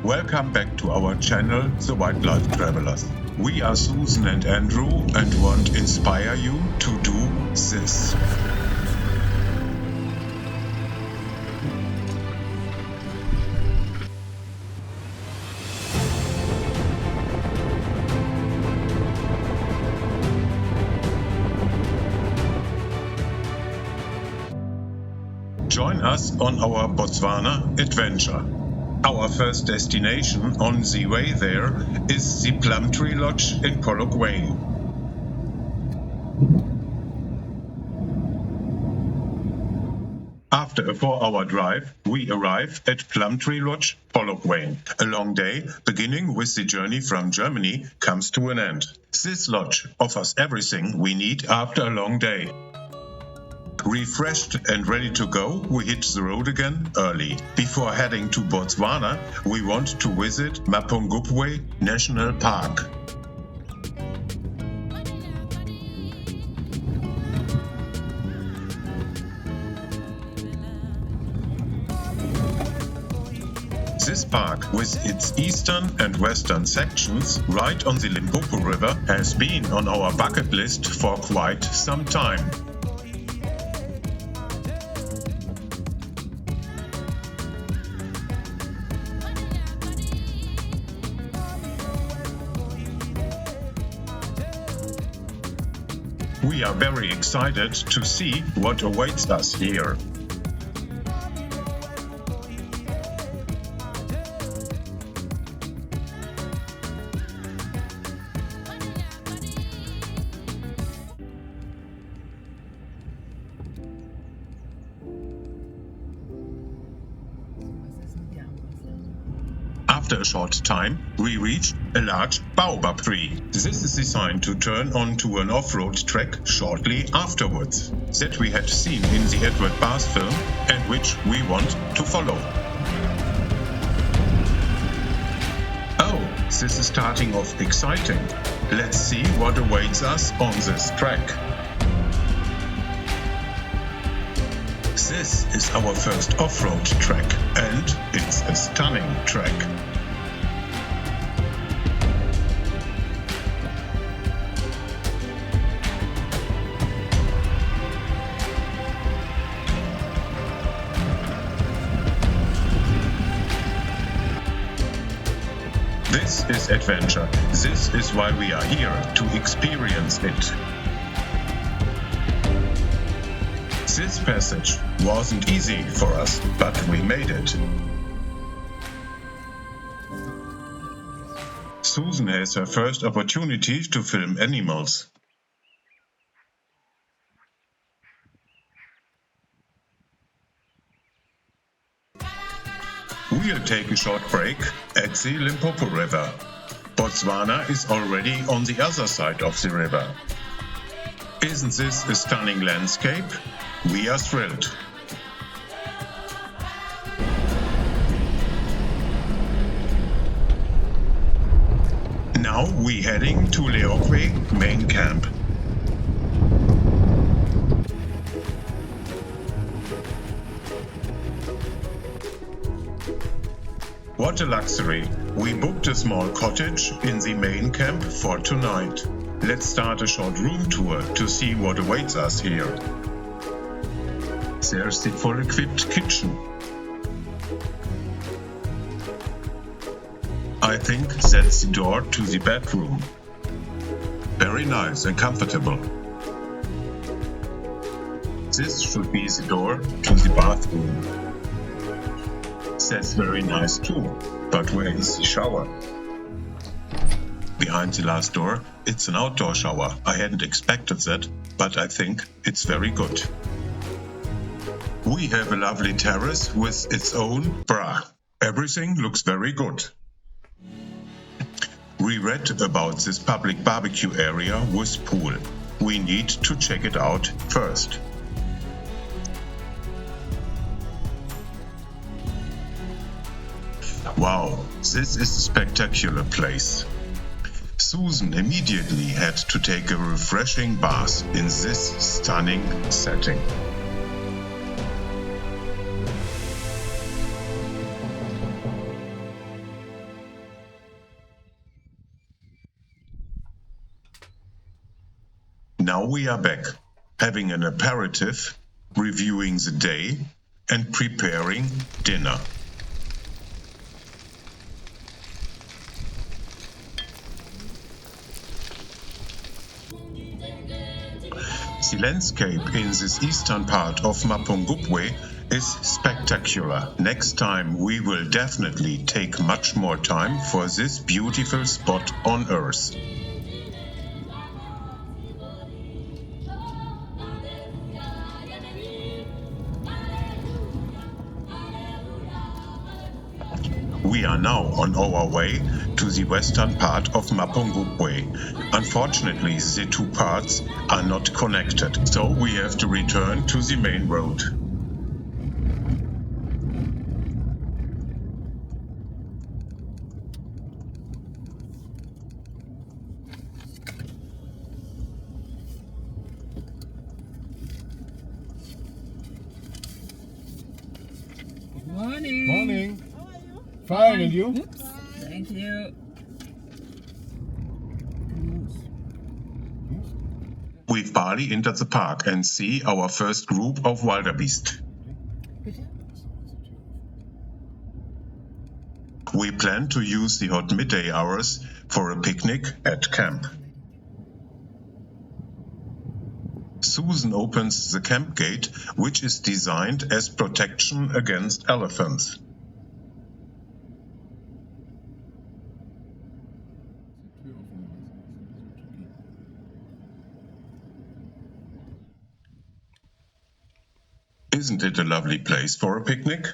Welcome back to our channel, The Wildlife Travelers. We are Susan and Andrew and want to inspire you to do this. Join us on our Botswana adventure. Our first destination on the way there is the Plum Tree Lodge in Polokwane. After a 4-hour drive, we arrive at Plum Tree Lodge, Polokwane. A long day, beginning with the journey from Germany, comes to an end. This lodge offers everything we need after a long day. Refreshed and ready to go, we hit the road again early. Before heading to Botswana, we want to visit Mapungubwe National Park. This park, with its eastern and western sections right on the Limpopo River, has been on our bucket list for quite some time. We are very excited to see what awaits us here. After a short time, we reach a large baobab tree. This is designed to turn onto an off-road track shortly afterwards, that we had seen in the Edward Bars film and which we want to follow. Oh, this is starting off exciting. Let's see what awaits us on this track. This is our first off-road track, and it's a stunning track. This is adventure. This is why we are here, to experience it. This passage wasn't easy for us, but we made it. Susan has her first opportunity to film animals. We'll take a short break at the Limpopo River. Botswana is already on the other side of the river. Isn't this a stunning landscape? We are thrilled. Now we're heading to Leokwe main camp. What a luxury! We booked a small cottage in the main camp for tonight. Let's start a short room tour to see what awaits us here. There's the full equipped kitchen. I think that's the door to the bedroom. Very nice and comfortable. This should be the door to the bathroom. That's very nice too, but where is the shower? Behind the last door, it's an outdoor shower. I hadn't expected that, but I think it's very good. We have a lovely terrace with its own bra. Everything looks very good. We read about this public barbecue area with pool. We need to check it out first. Wow, this is a spectacular place. Susan immediately had to take a refreshing bath in this stunning setting. we are back, having an aperitif, reviewing the day, and preparing dinner. The landscape in this eastern part of Mapungubwe is spectacular. Next time we will definitely take much more time for this beautiful spot on Earth. We are now on our way to the western part of Mapungubwe. Unfortunately, the two parts are not connected, so we have to return to the main road. Morning. Morning. How are you? Fine, and you? Oops. Thank you. We've barely entered the park and see our first group of wildebeest. We plan to use the hot midday hours for a picnic at camp. Susan opens the camp gate, which is designed as protection against elephants. Isn't it a lovely place for a picnic?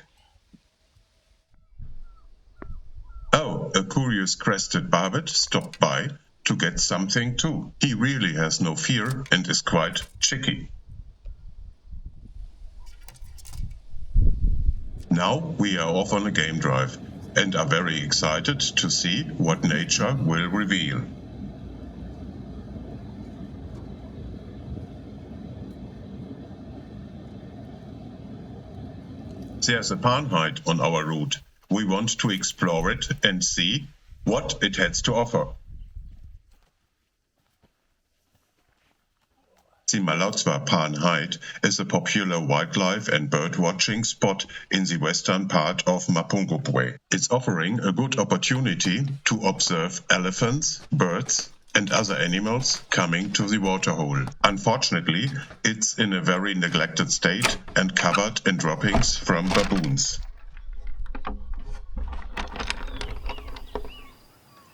Oh, a curious crested barbet stopped by to get something too. He really has no fear and is quite cheeky. Now we are off on a game drive and are very excited to see what nature will reveal. There's a panhide on our route. We want to explore it and see what it has to offer. The Malatswa panhide is a popular wildlife and bird-watching spot in the western part of Mapungubwe. It's offering a good opportunity to observe elephants, birds, and other animals coming to the waterhole. Unfortunately, it's in a very neglected state and covered in droppings from baboons.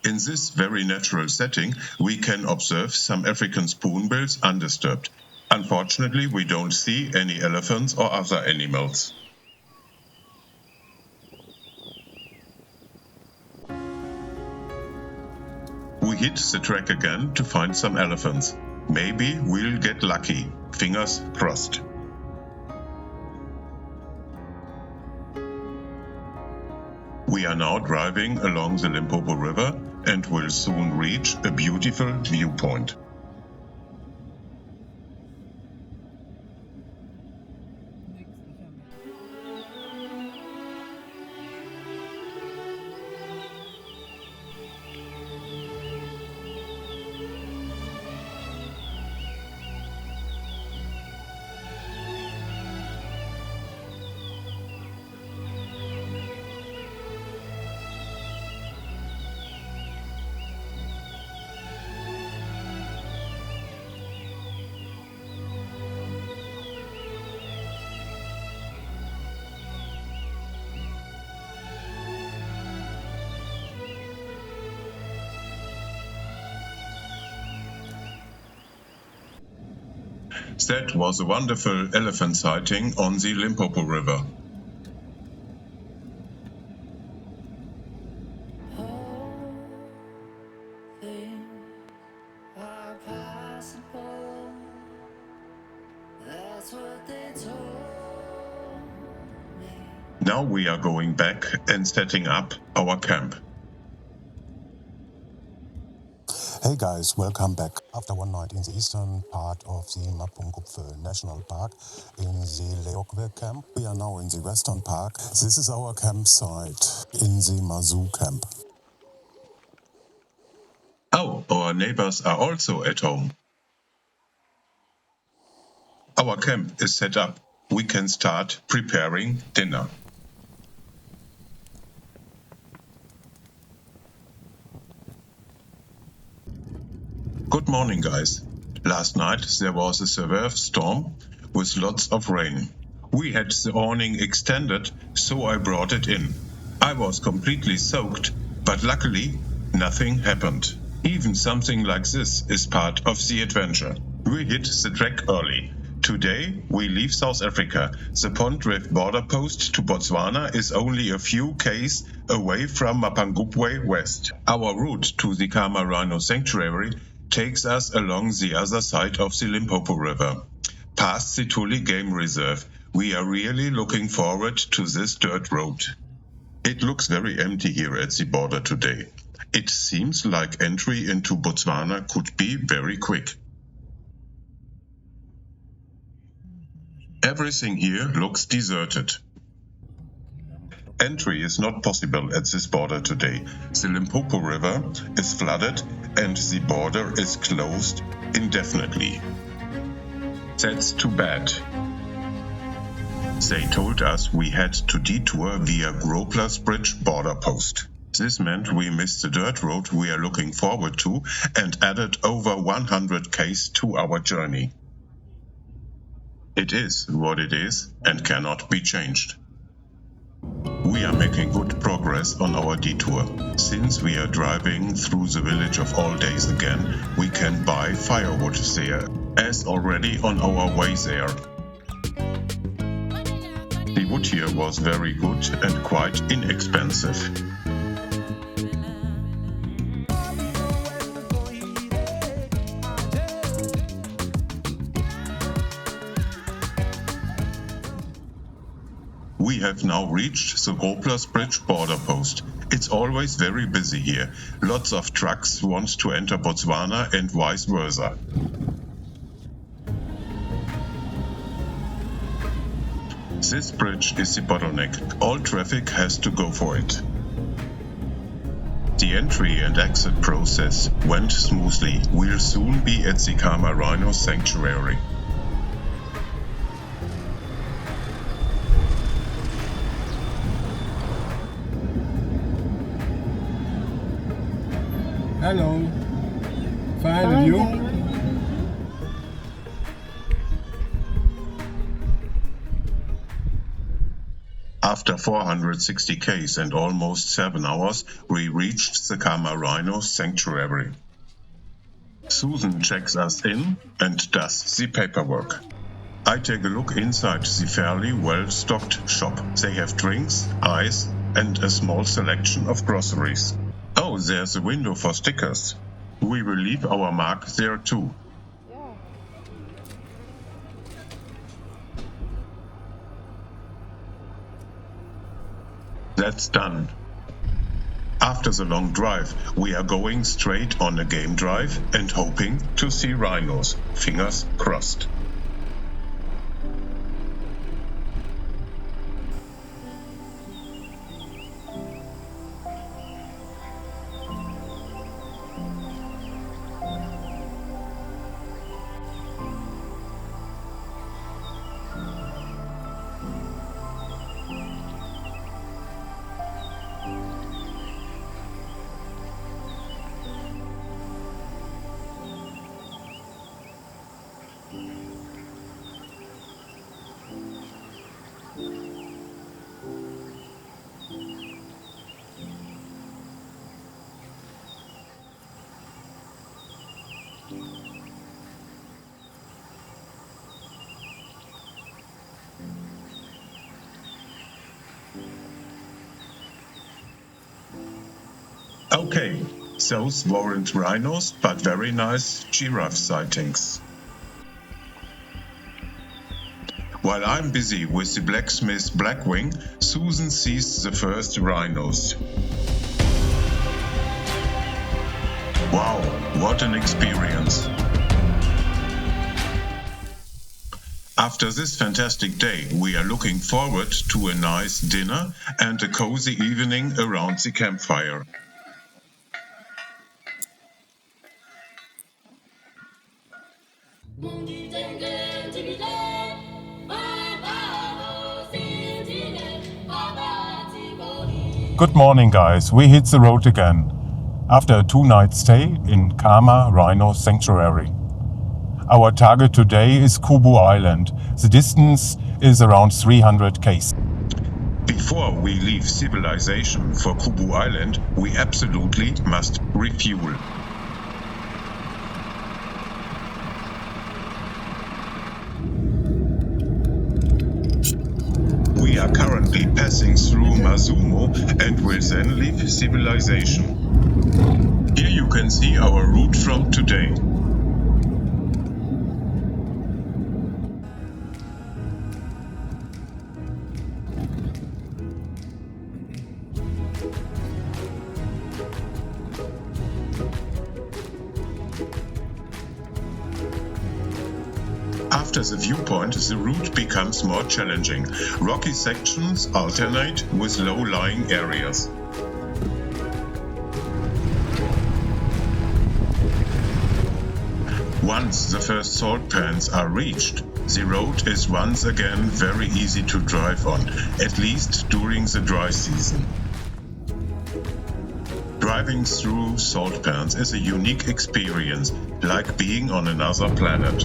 In this very natural setting, we can observe some African spoonbills undisturbed. Unfortunately, we don't see any elephants or other animals. We hit the track again to find some elephants. Maybe we'll get lucky. Fingers crossed. We are now driving along the Limpopo River and will soon reach a beautiful viewpoint. That was a wonderful elephant sighting on the Limpopo River. Now we are going back and setting up our camp. Hey guys, welcome back. After one night in the eastern part of the Mapungubwe National Park in the Leokwe camp, we are now in the western park. This is our campsite in the Mazu camp. Oh, our neighbors are also at home. Our camp is set up. We can start preparing dinner. Good morning, guys. Last night there was a severe storm with lots of rain. We had the awning extended, so I brought it in. I was completely soaked, but luckily nothing happened. Even something like this is part of the adventure. We hit the track early. Today we leave South Africa. The Pond Drift border post to Botswana is only a few k's away from Mapungubwe West. Our route to the Khama Rhino Sanctuary takes us along the other side of the Limpopo River. Past the Tuli Game Reserve, we are really looking forward to this dirt road. It looks very empty here at the border today. It seems like entry into Botswana could be very quick. Everything here looks deserted. Entry is not possible at this border today. The Limpopo River is flooded and the border is closed indefinitely. That's too bad. They told us we had to detour via Gropler's Bridge border post. This meant we missed the dirt road we are looking forward to and added over 100 k's to our journey. It is what it is and cannot be changed. We are making good progress on our detour. Since we are driving through the village of All Days again, we can buy firewood there, as already on our way there. The wood here was very good and quite inexpensive. We have now reached the Gropler's Bridge border post. It's always very busy here. Lots of trucks want to enter Botswana and vice versa. This bridge is the bottleneck. All traffic has to go for it. The entry and exit process went smoothly. We'll soon be at the Khama Rhino Sanctuary. Hello. Fine, and you? After 460 k's and almost 7 hours, we reached the Khama Rhino Sanctuary. Susan checks us in and does the paperwork. I take a look inside the fairly well-stocked shop. They have drinks, ice, and a small selection of groceries. Oh, there's a window for stickers. We will leave our mark there too. That's done. After the long drive, we are going straight on a game drive and hoping to see rhinos. Fingers crossed. Okay, those weren't rhinos, but very nice giraffe sightings. While I'm busy with the blacksmith Blackwing, Susan sees the first rhinos. Wow, what an experience! After this fantastic day, we are looking forward to a nice dinner and a cozy evening around the campfire. Good morning, guys. We hit the road again after a 2-night stay in Khama Rhino Sanctuary. Our target today is Kubu Island. The distance is around 300 km. Before we leave civilization for Kubu Island, we absolutely must refuel. We are currently passing through Mazumo and will then leave civilization. Here you can see our route from today. After the viewpoint, the route becomes more challenging. Rocky sections alternate with low-lying areas. Once the first salt pans are reached, the road is once again very easy to drive on, at least during the dry season. Driving through salt pans is a unique experience, like being on another planet.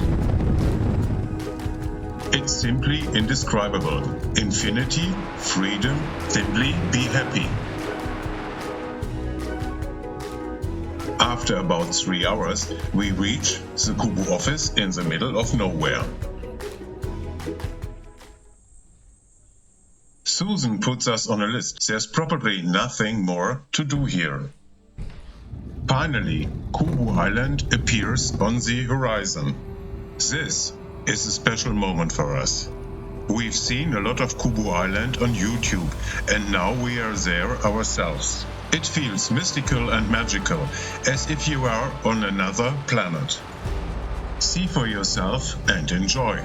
It's simply indescribable. Infinity, freedom, simply be happy. After about 3 hours, we reach the Kubu office in the middle of nowhere. Susan puts us on a list. There's probably nothing more to do here. Finally, Kubu Island appears on the horizon. This is a special moment for us. We've seen a lot of Kubu Island on YouTube, and now we are there ourselves. It feels mystical and magical, as if you are on another planet. See for yourself and enjoy.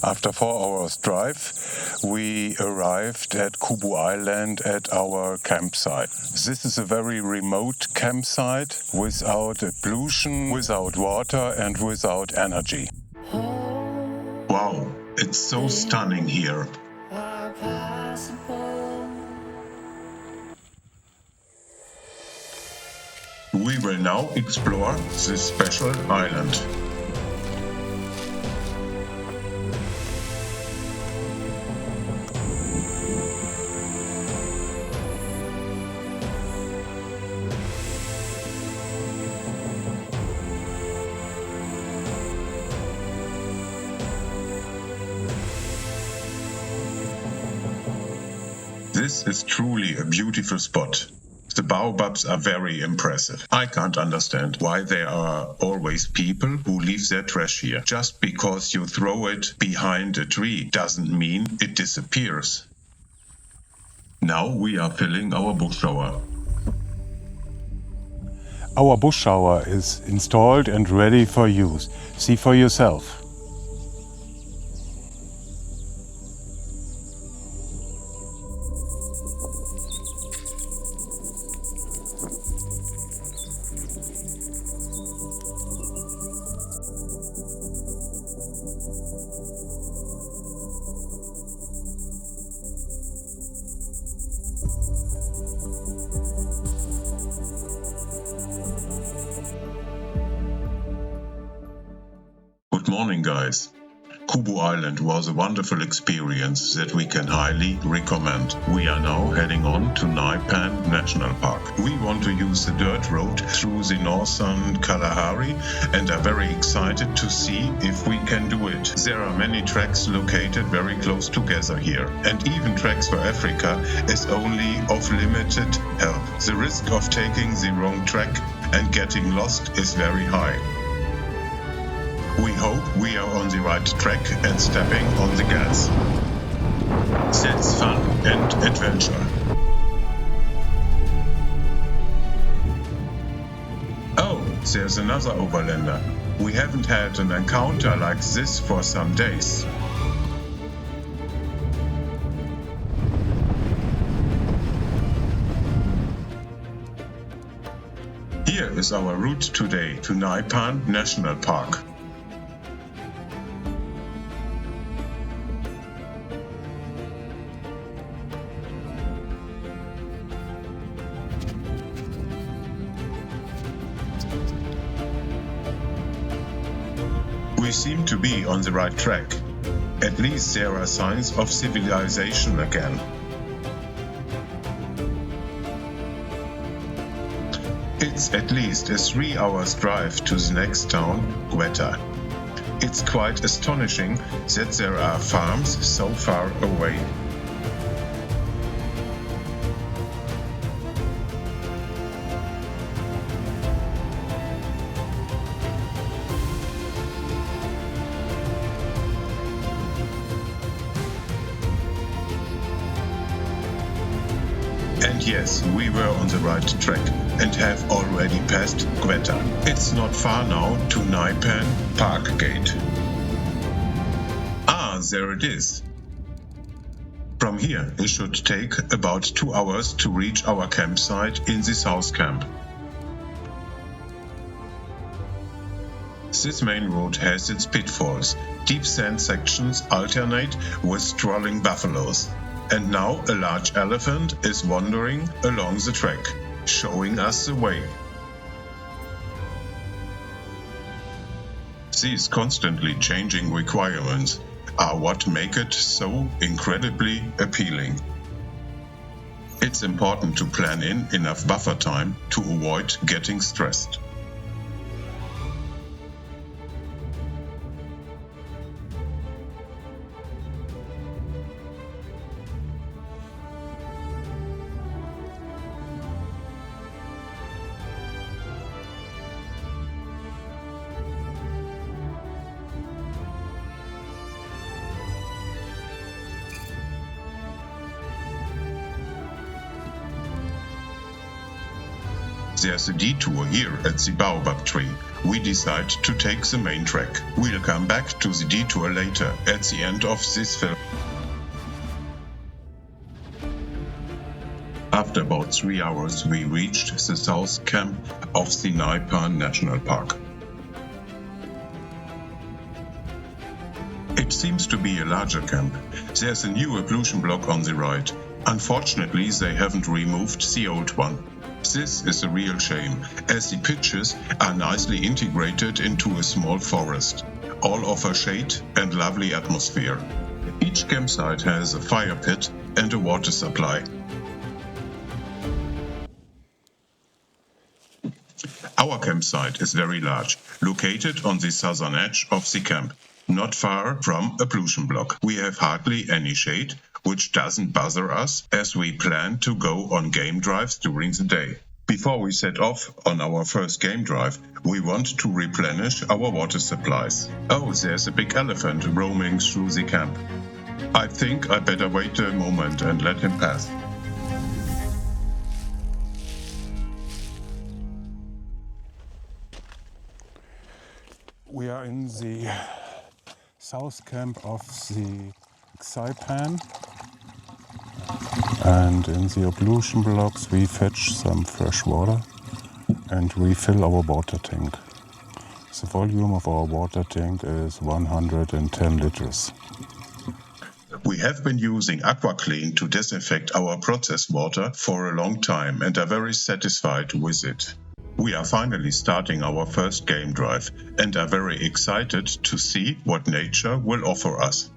After 4 hours drive, we arrived at Kubu Island at our campsite. This is a very remote campsite without pollution, without water and without energy. Wow, it's so stunning here. We will now explore this special island. This is truly a beautiful spot. The baobabs are very impressive. I can't understand why there are always people who leave their trash here. Just because you throw it behind a tree doesn't mean it disappears. Now we are filling our bush shower. Our bush shower is installed and ready for use. See for yourself. Good morning, guys. Kubu Island was a wonderful experience that we can highly recommend. We are now heading on to Xnai Pan National Park. We want to use the dirt road through the northern Kalahari and are very excited to see if we can do it. There are many tracks located very close together here, and even tracks for Africa is only of limited help. The risk of taking the wrong track and getting lost is very high. We hope we are on the right track and stepping on the gas. That's fun and adventure. Oh, there's another overlander. We haven't had an encounter like this for some days. Here is our route today to Xnai Pan National Park. We seem to be on the right track. At least there are signs of civilization again. It's at least a 3 hours drive to the next town, Quetta. It's quite astonishing that there are farms so far away. And yes, we were on the right track and have already passed Quetta. It's not far now to Xnai Pan Park Gate. Ah, there it is. From here, it should take about 2 hours to reach our campsite in the South Camp. This main road has its pitfalls. Deep sand sections alternate with strolling buffaloes. And now a large elephant is wandering along the track, showing us the way. These constantly changing requirements are what make it so incredibly appealing. It's important to plan in enough buffer time to avoid getting stressed. There's a detour here at the baobab tree. We decide to take the main track. We'll come back to the detour later at the end of this film. After about 3 hours, we reached the south camp of the Xnai Pan National Park. It seems to be a larger camp. There's a new occlusion block on the right. Unfortunately, they haven't removed the old one. This is a real shame, as the pitches are nicely integrated into a small forest. All offer shade and lovely atmosphere. Each campsite has a fire pit and a water supply. Our campsite is very large, located on the southern edge of the camp, not far from a occlusion block. We have hardly any shade, which doesn't bother us as we plan to go on game drives during the day. Before we set off on our first game drive, we want to replenish our water supplies. Oh, there's a big elephant roaming through the camp. I think I better wait a moment and let him pass. We are in the south camp of the Xnai Pan, and in the occlusion blocks we fetch some fresh water and refill our water tank. The volume of our water tank is 110 liters. We have been using AquaClean to disinfect our processed water for a long time and are very satisfied with it. We are finally starting our first game drive and are very excited to see what nature will offer us.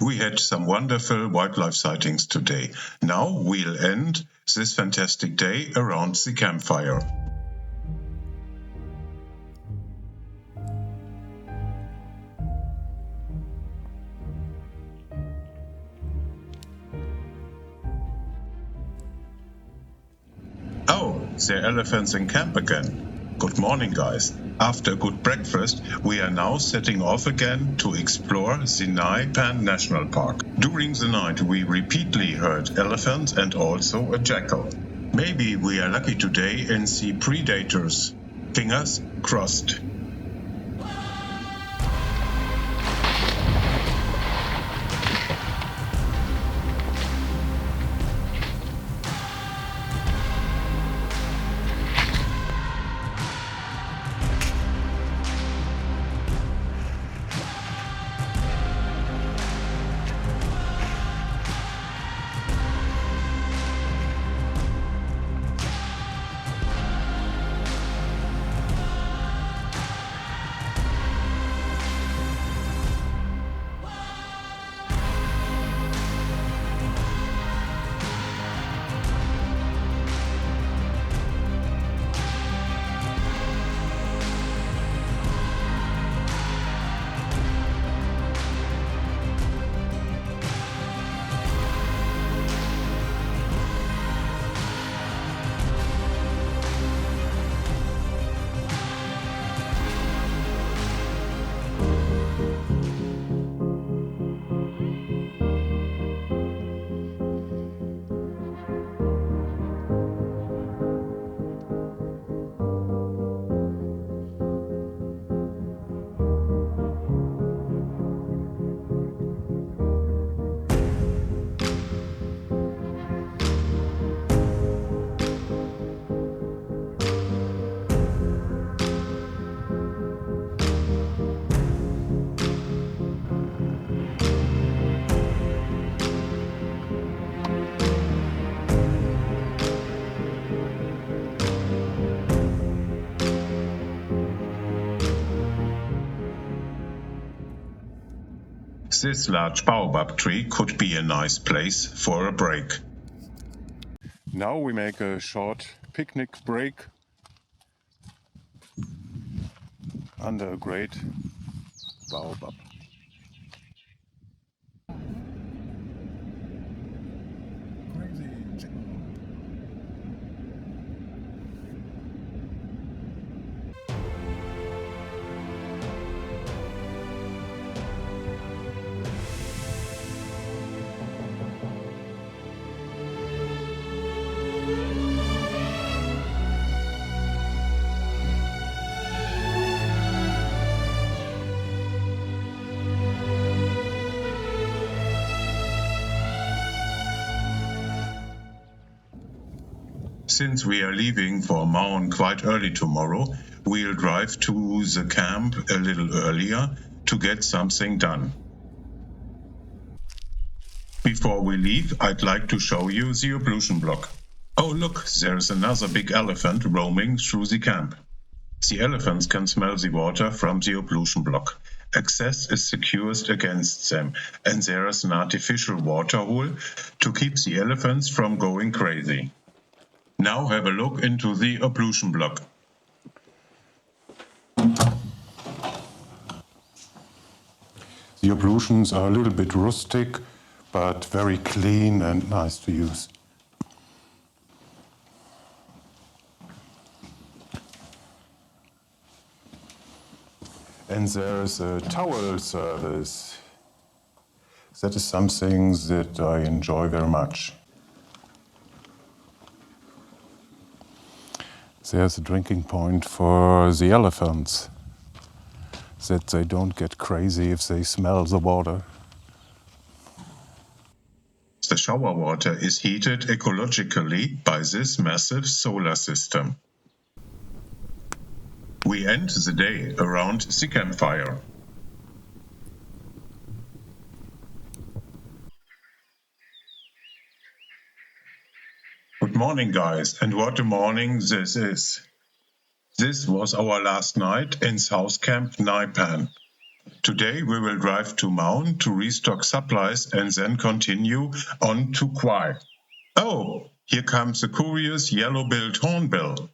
We had some wonderful wildlife sightings today. Now we'll end this fantastic day around the campfire. Oh, there are elephants in camp again. Good morning, guys. After a good breakfast, we are now setting off again to explore Xnai Pan National Park. During the night, we repeatedly heard elephants and also a jackal. Maybe we are lucky today and see predators. Fingers crossed. This large baobab tree could be a nice place for a break. Now we make a short picnic break under a great baobab. Since we are leaving for Maun quite early tomorrow, we'll drive to the camp a little earlier to get something done. Before we leave, I'd like to show you the ablution block. Oh look, there's another big elephant roaming through the camp. The elephants can smell the water from the ablution block. Access is secured against them, and there is an artificial water hole to keep the elephants from going crazy. Now have a look into the ablution block. The ablutions are a little bit rustic, but very clean and nice to use. And there's a towel service. That is something that I enjoy very much. There's a drinking point for the elephants, that they don't get crazy if they smell the water. The shower water is heated ecologically by this massive solar system. We end the day around the campfire. Good morning, guys, and what a morning this is. This was our last night in South Camp Xnai Pan. Today we will drive to Maun to restock supplies and then continue on to Kwai. Oh, here comes the curious yellow-billed hornbill.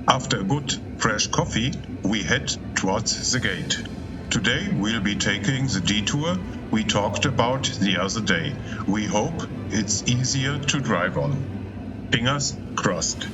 After a good, fresh coffee, we head towards the gate. Today we'll be taking the detour we talked about the other day. We hope it's easier to drive on. Fingers crossed.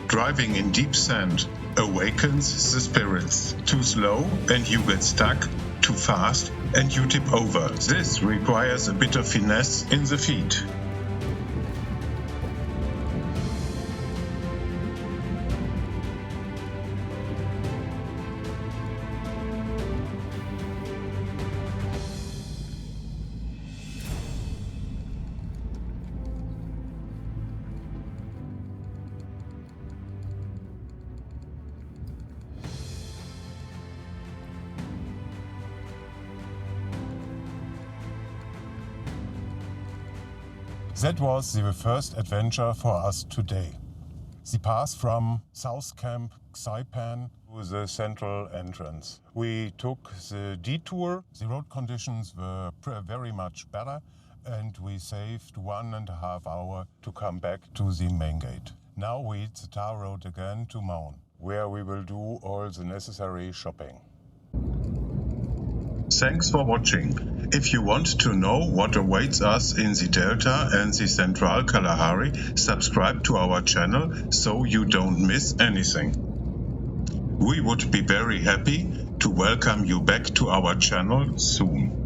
Driving in deep sand awakens the spirits. Too slow and you get stuck, too fast and you tip over. This requires a bit of finesse in the feet. That was the first adventure for us today. The path from South Camp Xnai Pan to the central entrance. We took the detour. The road conditions were very much better and we saved 1.5 hours to come back to the main gate. Now we hit the tar road again to Maun, where we will do all the necessary shopping. Thanks for watching. If you want to know what awaits us in the Delta and the Central Kalahari, subscribe to our channel so you don't miss anything. We would be very happy to welcome you back to our channel soon.